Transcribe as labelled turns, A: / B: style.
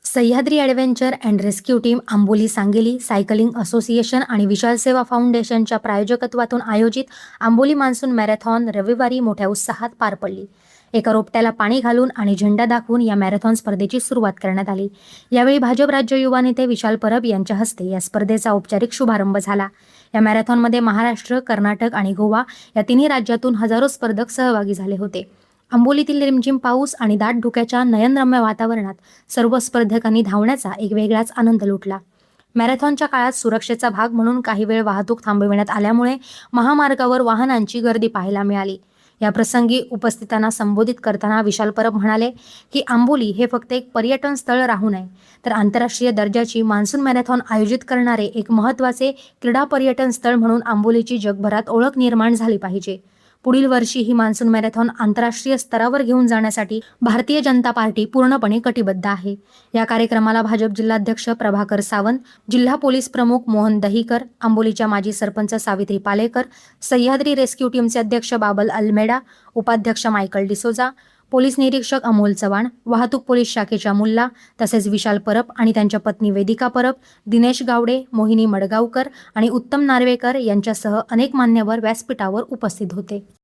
A: Sahyadri adventure and rescue team, Amboli Sangli cycling association आणि विशाल सेवा फाउंडेशनच्या प्रायोजकत्वातून आयोजित आंबोली मान्सून मॅरेथॉन रविवारी मोठ्या उत्साहात पार पडली. एका रोपट्याला पाणी घालून आणि झेंडा दाखवून या मॅरेथॉन स्पर्धेची सुरुवात करण्यात आली. यावेळी भाजप राज्य युवा नेते विशाल परब यांच्या हस्ते या स्पर्धेचा औपचारिक शुभारंभ झाला. या मॅरेथॉनमध्ये महाराष्ट्र, कर्नाटक आणि गोवा या तिन्ही राज्यातून हजारो स्पर्धक सहभागी झाले होते. आंबोलीतील रिमझिम पाऊस आणि दाट धुक्याच्या नयनरम्य वातावरणात सर्व स्पर्धकांनी धावण्याचा एक वेगळाच आनंद लुटला. मॅरेथॉनच्या काळात सुरक्षेचा भाग म्हणून काही वेळ वाहतूक थांबविण्यात आल्यामुळे महामार्गावर वाहनांची गर्दी पाहायला मिळाली. या प्रसंगी उपस्थितांना संबोधित करताना विशाल परब म्हणाले की आंबोली हे फक्त एक पर्यटन स्थळ राहू नये, तर आंतरराष्ट्रीय दर्जाची मान्सून मॅरेथॉन आयोजित करणारे एक महत्त्वाचे क्रीडा पर्यटन स्थळ म्हणून आंबोलीची जगभरात ओळख निर्माण झाली पाहिजे. पुढील वर्षी ही मान्सून मॅरेथॉन आंतरराष्ट्रीय स्तरावर घेऊन जाण्यासाठी भारतीय जनता पार्टी पूर्णपणे कटिबद्ध आहे. या कार्यक्रमाला भाजप जिल्हाध्यक्ष प्रभाकर सावंत, जिल्हा पोलीस प्रमुख मोहन दहिकर, आंबोलीच्या माजी सरपंच सावित्री पालेकर, सह्याद्री रेस्क्यू टीमचे अध्यक्ष बाबल अल्मेडा, उपाध्यक्ष मायकल डिसोजा, पोलीस निरीक्षक अमोल चव्हाण, वाहतूक पोलीस शाखेच्या मुल्ला, तसेच विशाल परब आणि त्यांच्या पत्नी वेदिका परब, दिनेश गावडे, मोहिनी मडगावकर आणि उत्तम नार्वेकर यांच्यासह अनेक मान्यवर व्यासपीठावर उपस्थित होते.